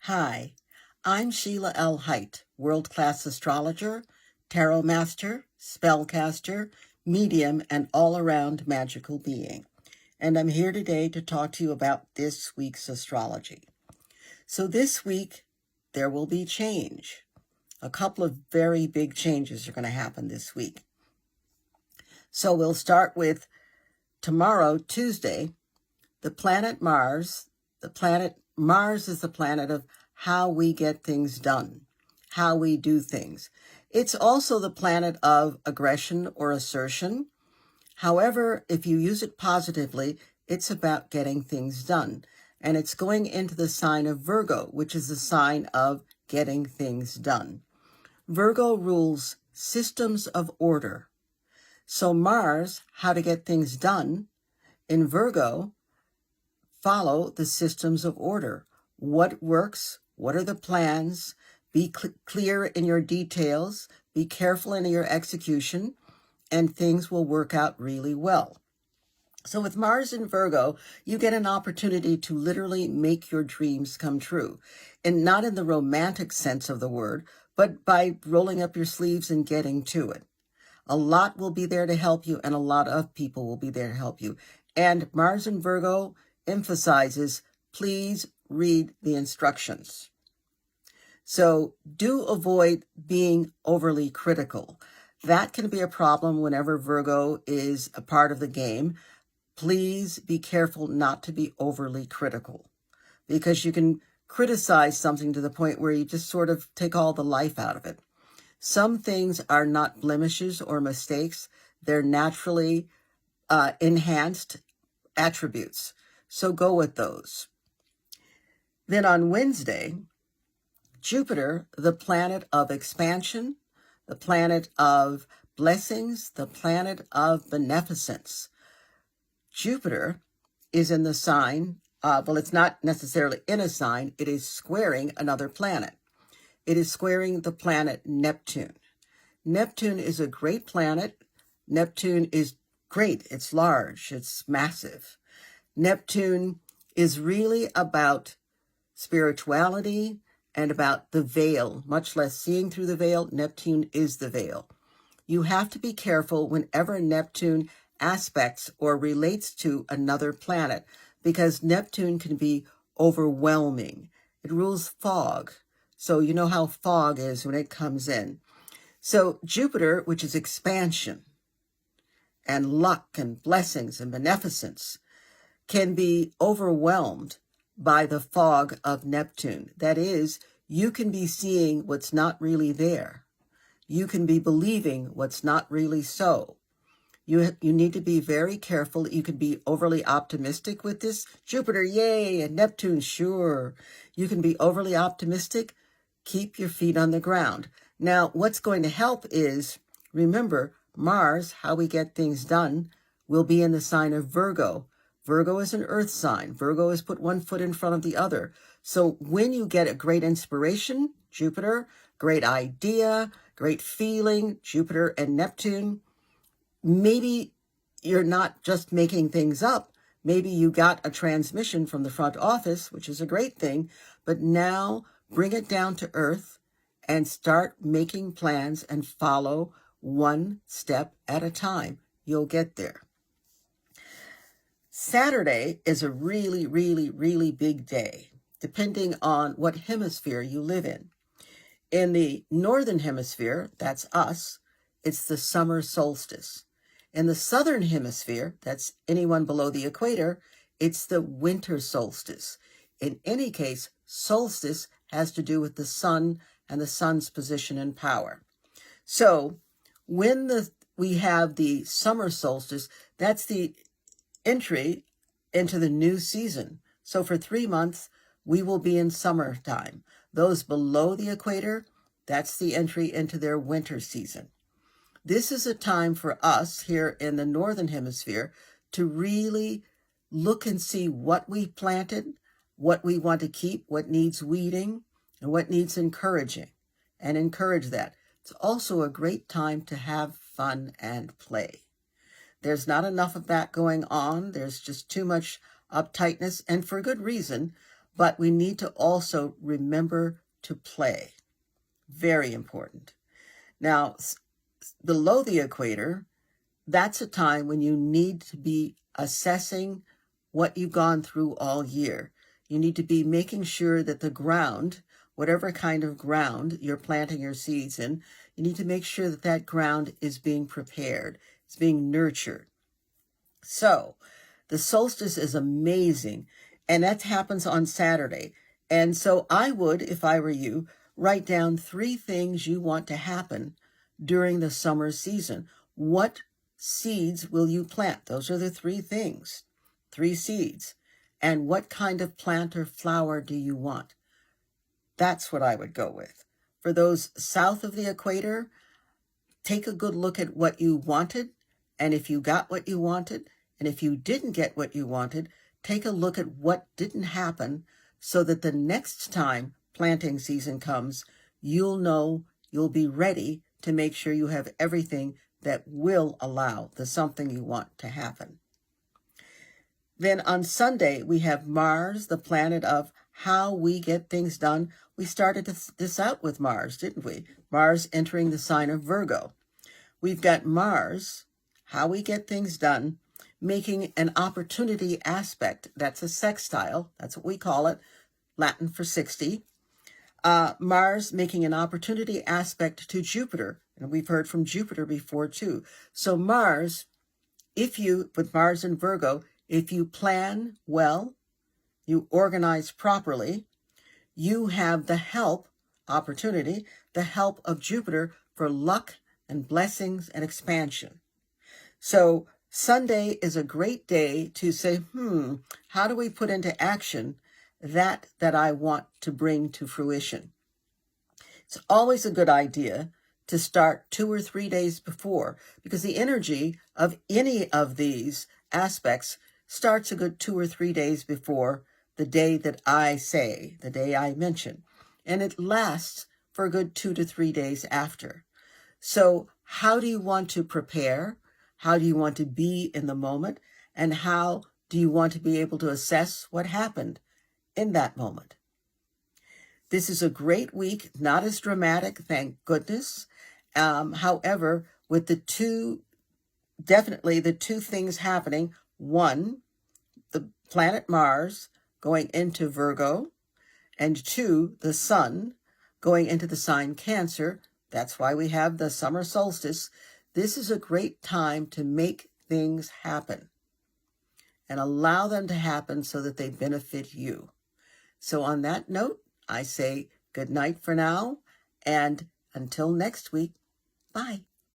Hi, I'm Sheilaa Hite, world-class astrologer, tarot master, spellcaster, medium, and all-around magical being. And I'm here today to talk to you about this week's astrology. So this week, there will be change. A couple of very big changes are going to happen this week. So we'll start with tomorrow, Tuesday, the planet Mars. Mars is the planet of how we get things done, how we do things. It's also the planet of aggression or assertion. However, if you use it positively, it's about getting things done. And it's going into the sign of Virgo, which is the sign of getting things done. Virgo rules systems of order. So Mars, how to get things done, in Virgo, follow the systems of order. What works? What are the plans? Be clear in your details. Be careful in your execution, and things will work out really well. So with Mars in Virgo, you get an opportunity to literally make your dreams come true. And not in the romantic sense of the word, but by rolling up your sleeves and getting to it. A lot will be there to help you, and a lot of people will be there to help you. And Mars in Virgo emphasizes, please read the instructions. So do avoid being overly critical. That can be a problem whenever Virgo is a part of the game. Please be careful not to be overly critical, because you can criticize something to the point where you just sort of take all the life out of it. Some things are not blemishes or mistakes. They're naturally enhanced attributes. So go with those. Then on Wednesday, Jupiter, the planet of expansion, the planet of blessings, the planet of beneficence. Jupiter is in the sign, it's not necessarily in a sign, it is squaring another planet. It is squaring the planet Neptune. Neptune is a great planet. Neptune is great. It's large. It's massive. Neptune is really about spirituality and about the veil, much less seeing through the veil. Neptune is the veil. You have to be careful whenever Neptune aspects or relates to another planet, because Neptune can be overwhelming. It rules fog. So you know how fog is when it comes in. So Jupiter, which is expansion and luck and blessings and beneficence, can be overwhelmed by the fog of Neptune. That is, you can be seeing what's not really there. You can be believing what's not really so. You need to be very careful. You can be overly optimistic with this. Jupiter, yay, and Neptune, sure. You can be overly optimistic. Keep your feet on the ground. Now, what's going to help is, remember, Mars, how we get things done, will be in the sign of Virgo. Virgo is an earth sign. Virgo is put one foot in front of the other. So when you get a great inspiration, Jupiter, great idea, great feeling, Jupiter and Neptune, maybe you're not just making things up. Maybe you got a transmission from the front office, which is a great thing, but now bring it down to earth and start making plans and follow one step at a time. You'll get there. Saturday is a really, really, really big day, depending on what hemisphere you live in. In the northern hemisphere, that's us, it's the summer solstice. In the southern hemisphere, that's anyone below the equator, it's the winter solstice. In any case, solstice has to do with the sun and the sun's position and power. So when we have the summer solstice, that's the entry into the new season. So for 3 months, we will be in summertime. Those below the equator, that's the entry into their winter season. This is a time for us here in the northern hemisphere to really look and see what we planted, what we want to keep, what needs weeding, and what needs encouraging, and encourage that. It's also a great time to have fun and play. There's not enough of that going on. There's just too much uptightness, and for good reason. but we need to also remember to play. Very important. Now, below the equator, that's a time when you need to be assessing what you've gone through all year. You need to be making sure that the ground, whatever kind of ground you're planting your seeds in, you need to make sure that that ground is being prepared, it's being nurtured. So the solstice is amazing, and that happens on Saturday. And so I would, if I were you, write down 3 things you want to happen during the summer season. What seeds will you plant? Those are the 3 things, 3 seeds. And what kind of plant or flower do you want? That's what I would go with. For those south of the equator, take a good look at what you wanted, and if you got what you wanted, and if you didn't get what you wanted, take a look at what didn't happen so that the next time planting season comes, you'll know, you'll be ready to make sure you have everything that will allow the something you want to happen. Then on Sunday, we have Mars, the planet of how we get things done. We started this out with Mars, didn't we? Mars entering the sign of Virgo. We've got Mars, how we get things done, making an opportunity aspect. That's a sextile. That's what we call it, Latin for 60. Mars making an opportunity aspect to Jupiter. And we've heard from Jupiter before too. So Mars, with Mars in Virgo, if you plan well, you organize properly, you have the opportunity, the help of Jupiter for luck and blessings and expansion. So Sunday is a great day to say, how do we put into action that I want to bring to fruition? It's always a good idea to start 2 or 3 days before, because the energy of any of these aspects starts a good 2 or 3 days before the day that I say, the day I mention, and it lasts for a good 2 to 3 days after. So how do you want to prepare? How do you want to be in the moment? And how do you want to be able to assess what happened in that moment? This is a great week, not as dramatic, thank goodness. However, with definitely the 2 things happening, 1, the planet Mars going into Virgo, and 2, the sun going into the sign Cancer. That's why we have the summer solstice. This is a great time to make things happen and allow them to happen so that they benefit you. So on that note, I say good night for now, and until next week, bye.